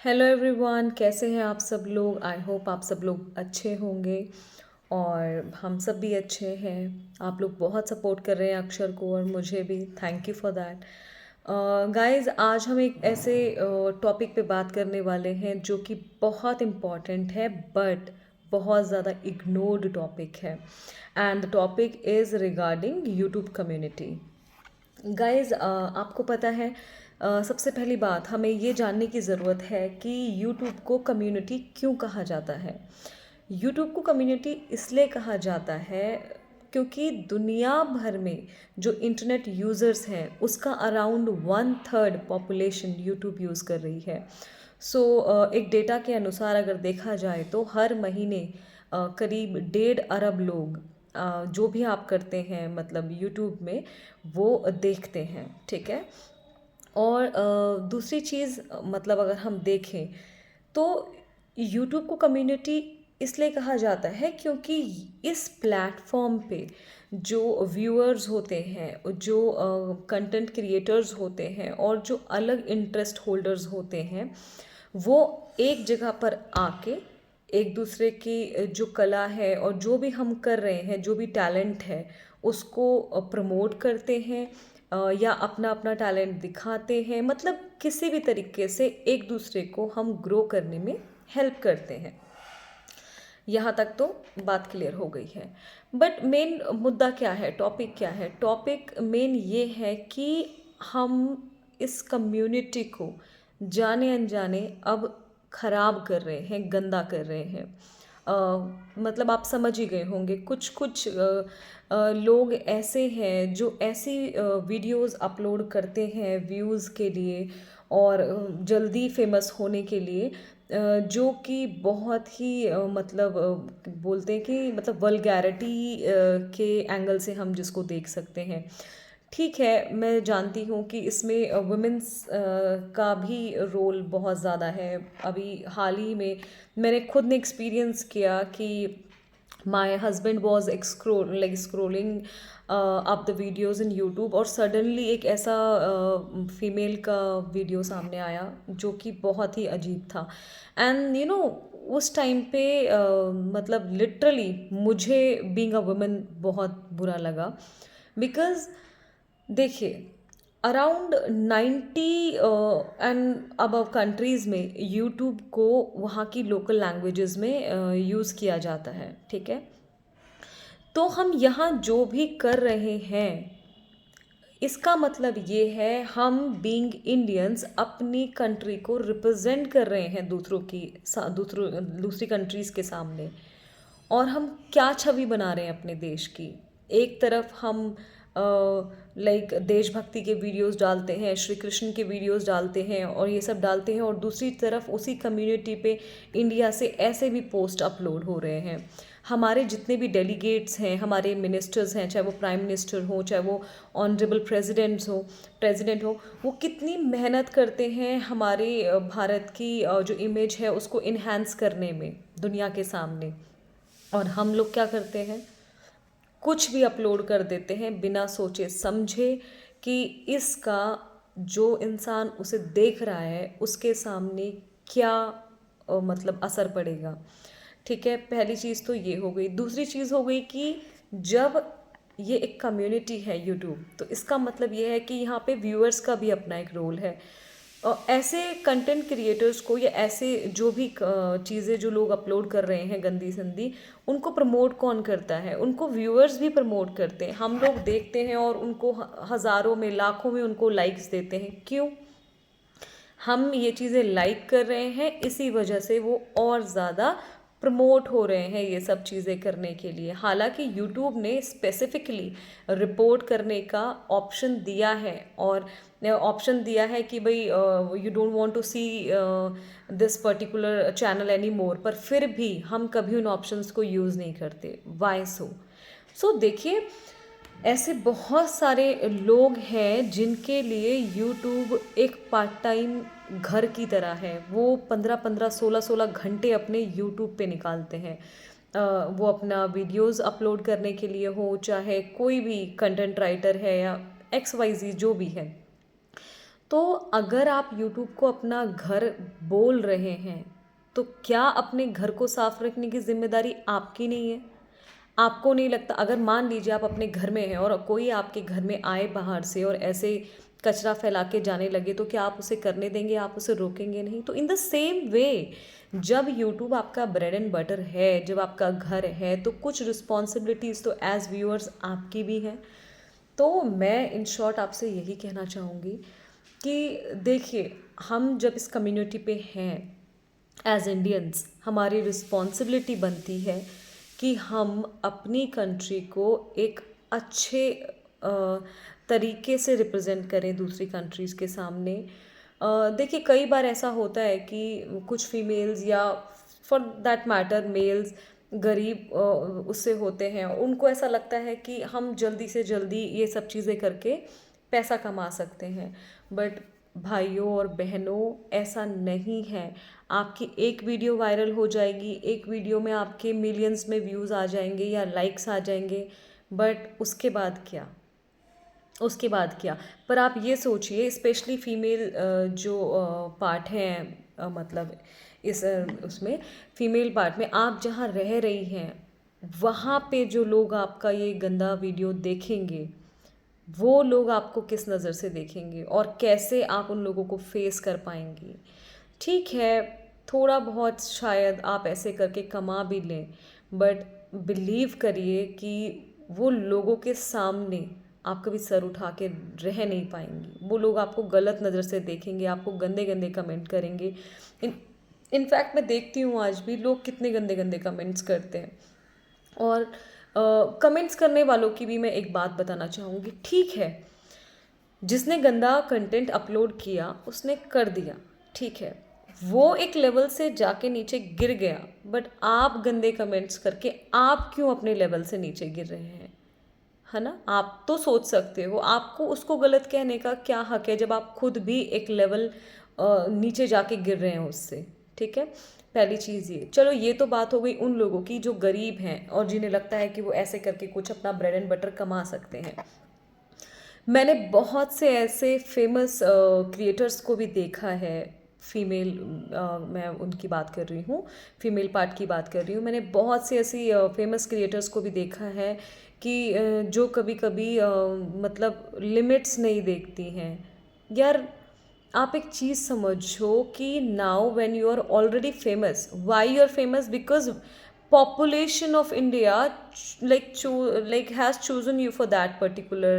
Hello everyone, कैसे हैं आप सब लोग। आई होप आप सब लोग अच्छे होंगे और हम सब भी अच्छे हैं। आप लोग बहुत सपोर्ट कर रहे हैं अक्षर को और मुझे भी, thank you for that. Guys, आज हम एक ऐसे टॉपिक पे बात करने वाले हैं जो कि बहुत इम्पॉर्टेंट है बट बहुत ज़्यादा इग्नोर्ड टॉपिक है। And the topic is regarding YouTube community. Guys, आपको पता है, सबसे पहली बात हमें ये जानने की ज़रूरत है कि यूट्यूब को कम्युनिटी क्यों कहा जाता है। यूट्यूब को कम्युनिटी इसलिए कहा जाता है क्योंकि दुनिया भर में जो इंटरनेट यूज़र्स हैं उसका अराउंड 1/3 पॉपुलेशन यूट्यूब यूज़ कर रही है। सो एक डेटा के अनुसार अगर देखा जाए तो हर महीने करीब 1.5 अरब लोग जो भी आप करते हैं मतलब यूट्यूब में वो देखते हैं, ठीक है। और दूसरी चीज़ मतलब अगर हम देखें तो यूट्यूब को कम्युनिटी इसलिए कहा जाता है क्योंकि इस प्लेटफॉर्म पे जो व्यूअर्स होते हैं, जो कंटेंट क्रिएटर्स होते हैं और जो अलग इंटरेस्ट होल्डर्स होते हैं वो एक जगह पर आके एक दूसरे की जो कला है और जो भी हम कर रहे हैं, जो भी टैलेंट है उसको प्रमोट करते हैं या अपना अपना टैलेंट दिखाते हैं। मतलब किसी भी तरीके से एक दूसरे को हम ग्रो करने में हेल्प करते हैं। यहाँ तक तो बात क्लियर हो गई है। बट मेन मुद्दा क्या है, टॉपिक क्या है? टॉपिक मेन ये है कि हम इस कम्युनिटी को जाने अनजाने अब खराब कर रहे हैं, गंदा कर रहे हैं। मतलब आप समझ ही गए होंगे, कुछ कुछ लोग ऐसे हैं जो ऐसी वीडियोस अपलोड करते हैं व्यूज़ के लिए और जल्दी फेमस होने के लिए, जो कि बहुत ही मतलब बोलते हैं कि मतलब वल्गैरिटी के एंगल से हम जिसको देख सकते हैं। ठीक है, मैं जानती हूँ कि इसमें वुमेंस का भी रोल बहुत ज़्यादा है। अभी हाल ही में मैंने खुद ने एक्सपीरियंस किया कि my husband was scrolling up the videos in YouTube और सडनली एक ऐसा फीमेल का वीडियो सामने आया जो कि बहुत ही अजीब था। एंड उस टाइम पे मतलब लिटरली मुझे बीइंग अ वुमन बहुत बुरा लगा। बिकॉज देखिए, अराउंड 90 एंड अबव कंट्रीज़ में यूट्यूब को वहाँ की लोकल लैंग्वेजेस में यूज़ किया जाता है, ठीक है। तो हम यहाँ जो भी कर रहे हैं इसका मतलब ये है हम बीइंग इंडियंस अपनी कंट्री को रिप्रेजेंट कर रहे हैं दूसरी कंट्रीज़ के सामने। और हम क्या छवि बना रहे हैं अपने देश की। एक तरफ हम लाइक देशभक्ति के वीडियोस डालते हैं, श्री कृष्ण के वीडियोस डालते हैं और ये सब डालते हैं, और दूसरी तरफ उसी कम्युनिटी पे इंडिया से ऐसे भी पोस्ट अपलोड हो रहे हैं। हमारे जितने भी डेलीगेट्स हैं, हमारे मिनिस्टर्स हैं, चाहे वो प्राइम मिनिस्टर हो, चाहे वो ऑनरेबल प्रेसिडेंट हो, वो कितनी मेहनत करते हैं हमारे भारत की जो इमेज है उसको इन्हेंस करने में दुनिया के सामने। और हम लोग क्या करते हैं, कुछ भी अपलोड कर देते हैं बिना सोचे समझे कि इसका जो इंसान उसे देख रहा है उसके सामने क्या मतलब असर पड़ेगा। ठीक है, पहली चीज़ तो ये हो गई। दूसरी चीज़ हो गई कि जब ये एक कम्युनिटी है यूट्यूब, तो इसका मतलब ये है कि यहाँ पे व्यूअर्स का भी अपना एक रोल है। ऐसे कंटेंट क्रिएटर्स को या ऐसे जो भी चीज़ें जो लोग अपलोड कर रहे हैं गंदी संदी, उनको प्रमोट कौन करता है? उनको व्यूअर्स भी प्रमोट करते हैं। हम लोग देखते हैं और उनको हज़ारों में लाखों में उनको लाइक्स देते हैं। क्यों? हम ये चीज़ें लाइक कर रहे हैं, इसी वजह से वो और ज़्यादा प्रमोट हो रहे हैं ये सब चीज़ें करने के लिए। हालांकि यूट्यूब ने स्पेसिफिकली रिपोर्ट करने का ऑप्शन दिया है, और ऑप्शन दिया है कि भाई you don't want to see this particular channel any more, पर फिर भी हम कभी उन ऑप्शंस को यूज़ नहीं करते। वाई सो देखिए, ऐसे बहुत सारे लोग हैं जिनके लिए यूट्यूब एक पार्ट टाइम घर की तरह है। वो 15-15, 16-16 घंटे अपने यूट्यूब पे निकालते हैं। वो अपना वीडियोस अपलोड करने के लिए हो, चाहे कोई भी कंटेंट राइटर है या XYZ जो भी है। तो अगर आप यूट्यूब को अपना घर बोल रहे हैं, तो क्या अपने घर को साफ रखने की ज़िम्मेदारी आपकी नहीं है? आपको नहीं लगता, अगर मान लीजिए आप अपने घर में हैं और कोई आपके घर में आए बाहर से और ऐसे कचरा फैला के जाने लगे, तो क्या आप उसे करने देंगे? आप उसे रोकेंगे नहीं? तो इन द सेम वे, जब यूट्यूब आपका ब्रेड एंड बटर है, जब आपका घर है, तो कुछ रिस्पॉन्सिबिलिटीज़ तो एज व्यूअर्स आपकी भी हैं। तो मैं इन शॉर्ट आपसे यही कहना चाहूँगी कि देखिए, हम जब इस कम्युनिटी पे हैं एज इंडियंस, हमारी रिस्पॉन्सिबिलिटी बनती है कि हम अपनी कंट्री को एक अच्छे तरीके से रिप्रेजेंट करें दूसरी कंट्रीज़ के सामने। देखिए, कई बार ऐसा होता है कि कुछ फीमेल्स या फॉर दैट मैटर मेल्स गरीब उससे होते हैं, उनको ऐसा लगता है कि हम जल्दी से जल्दी ये सब चीज़ें करके पैसा कमा सकते हैं। बट भाइयों और बहनों, ऐसा नहीं है। आपकी एक वीडियो वायरल हो जाएगी, एक वीडियो में आपके मिलियंस में व्यूज़ आ जाएंगे या लाइक्स आ जाएंगे, बट उसके बाद क्या? उसके बाद क्या? पर आप ये सोचिए, स्पेशली फीमेल जो पार्ट हैं, मतलब इस उसमें फीमेल पार्ट में आप जहाँ रह रही हैं, वहाँ पे जो लोग आपका ये गंदा वीडियो देखेंगे, वो लोग आपको किस नज़र से देखेंगे और कैसे आप उन लोगों को फेस कर पाएंगी? ठीक है, थोड़ा बहुत शायद आप ऐसे करके कमा भी लें, बट बिलीव करिए कि वो लोगों के सामने आप कभी सर उठा के रह नहीं पाएंगी। वो लोग आपको गलत नज़र से देखेंगे, आपको गंदे गंदे कमेंट करेंगे। इन इनफैक्ट मैं देखती हूँ आज भी लोग कितने गंदे गंदे कमेंट्स करते हैं। और कमेंट्स करने वालों की भी मैं एक बात बताना चाहूँगी। ठीक है, जिसने गंदा कंटेंट अपलोड किया उसने कर दिया, ठीक है, वो एक लेवल से जाके नीचे गिर गया, बट आप गंदे कमेंट्स करके आप क्यों अपने लेवल से नीचे गिर रहे हैं? है ना? आप तो सोच सकते हो, आपको उसको गलत कहने का क्या हक है जब आप खुद भी एक लेवल नीचे जाके गिर रहे हैं उससे? ठीक है, पहली चीज़ ये। चलो, ये तो बात हो गई उन लोगों की जो गरीब हैं और जिन्हें लगता है कि वो ऐसे करके कुछ अपना ब्रेड एंड बटर कमा सकते हैं। मैंने बहुत से ऐसे फेमस क्रिएटर्स को भी देखा है, फीमेल, मैं उनकी बात कर रही हूँ, फीमेल पार्ट की बात कर रही हूँ। मैंने बहुत से ऐसी फेमस क्रिएटर्स को भी देखा है कि जो कभी कभी मतलब लिमिट्स नहीं देखती हैं। यार, आप एक चीज़ समझो कि now when you are already famous, why you are famous? Because population of India like has chosen you for that particular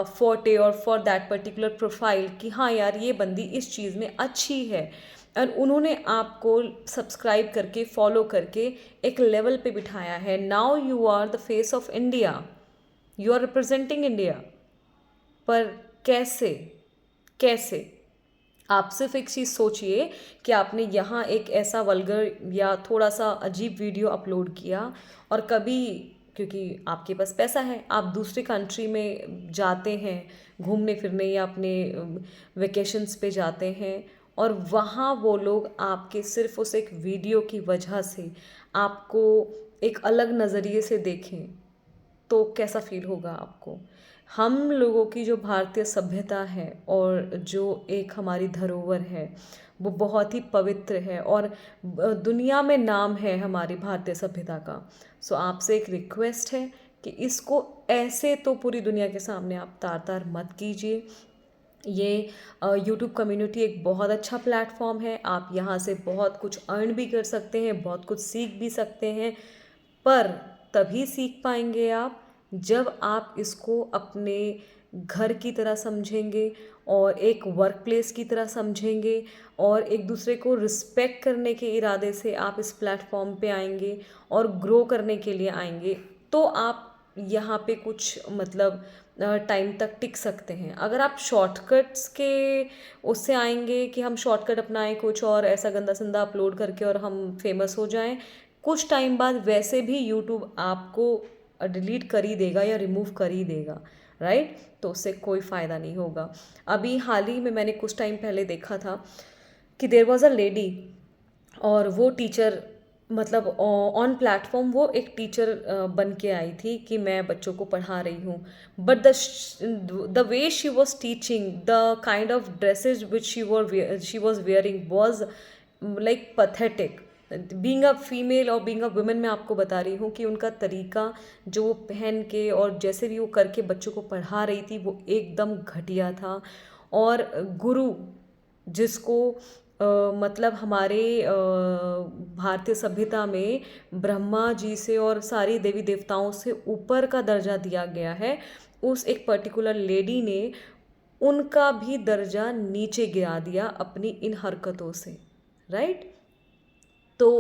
forte or for that particular profile कि हाँ यार, ये बंदी इस चीज़ में अच्छी है, और उन्होंने आपको सब्सक्राइब करके फॉलो करके एक लेवल पे बिठाया है। Now you are the face of India, you are representing India. पर कैसे? कैसे? आप सिर्फ एक चीज़ सोचिए कि आपने यहाँ एक ऐसा वल्गर या थोड़ा सा अजीब वीडियो अपलोड किया, और कभी, क्योंकि आपके पास पैसा है, आप दूसरी कंट्री में जाते हैं घूमने फिरने या अपने वेकेशंस पे जाते हैं, और वहाँ वो लोग आपके सिर्फ उस एक वीडियो की वजह से आपको एक अलग नज़रिए से देखें, तो कैसा फील होगा आपको? हम लोगों की जो भारतीय सभ्यता है और जो एक हमारी धरोहर है, वो बहुत ही पवित्र है और दुनिया में नाम है हमारी भारतीय सभ्यता का। सो आपसे एक रिक्वेस्ट है कि इसको ऐसे तो पूरी दुनिया के सामने आप तार तार मत कीजिए। ये यूट्यूब कम्युनिटी एक बहुत अच्छा प्लेटफॉर्म है, आप यहाँ से बहुत कुछ अर्न भी कर सकते हैं, बहुत कुछ सीख भी सकते हैं, पर तभी सीख पाएंगे आप जब आप इसको अपने घर की तरह समझेंगे और एक वर्क प्लेस की तरह समझेंगे, और एक दूसरे को रिस्पेक्ट करने के इरादे से आप इस प्लेटफॉर्म पे आएंगे और ग्रो करने के लिए आएंगे, तो आप यहाँ पे कुछ मतलब टाइम तक टिक सकते हैं। अगर आप शॉर्टकट्स के उससे आएंगे कि हम शॉर्टकट अपनाएं कुछ और ऐसा गंदा संदा अपलोड करके और हम फेमस हो जाएं, कुछ टाइम बाद वैसे भी यूट्यूब आपको डिलीट कर ही देगा या रिमूव कर ही देगा, राइट? तो उससे कोई फ़ायदा नहीं होगा। अभी हाल ही में मैंने कुछ टाइम पहले देखा था कि देयर वॉज अ लेडी, और वो टीचर मतलब ऑन प्लेटफॉर्म वो एक टीचर बन के आई थी कि मैं बच्चों को पढ़ा रही हूँ, but the way she was teaching, the kind of dresses which she was wearing was like pathetic. Being a female और बीइंग अ वुमेन, मैं आपको बता रही हूँ कि उनका तरीका जो वो पहन के और जैसे भी वो करके बच्चों को पढ़ा रही थी वो एकदम घटिया था। और गुरु जिसको मतलब हमारे भारतीय सभ्यता में ब्रह्मा जी से और सारी देवी देवताओं से ऊपर का दर्जा दिया गया है, उस एक पर्टिकुलर लेडी ने उनका भी दर्जा नीचे गिरा दिया अपनी इन हरकतों से, राइट। तो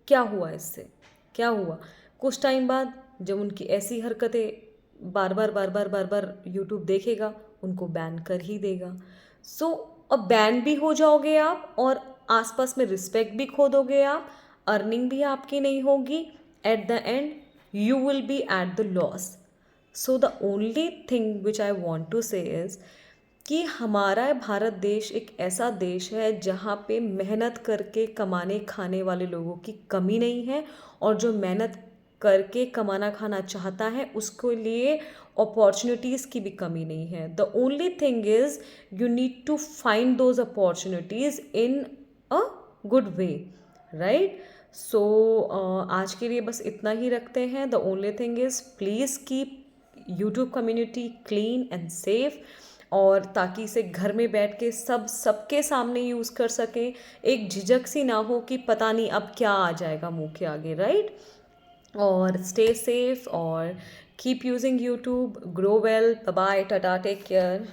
क्या हुआ इससे, क्या हुआ? कुछ टाइम बाद जब उनकी ऐसी हरकतें बार बार यूट्यूब देखेगा, उनको बैन कर ही देगा। सो अब बैन भी हो जाओगे आप और आसपास में रिस्पेक्ट भी खो दोगे आप, अर्निंग भी आपकी नहीं होगी, at the end you will be at the loss. So the only thing which I want to say is कि हमारा भारत देश एक ऐसा देश है जहाँ पे मेहनत करके कमाने खाने वाले लोगों की कमी नहीं है, और जो मेहनत करके कमाना खाना चाहता है उसके लिए अपॉर्चुनिटीज़ की भी कमी नहीं है। The only thing is you need to find those opportunities in a good way, right. So आज के लिए बस इतना ही रखते हैं। The only thing is please keep YouTube community clean and safe, और ताकि इसे घर में बैठ के सबके सामने यूज़ कर सकें, एक झिझक सी ना हो कि पता नहीं अब क्या आ जाएगा मुंह के आगे, राइट। और स्टे सेफ और keep using YouTube, grow well, bye, tata, take care.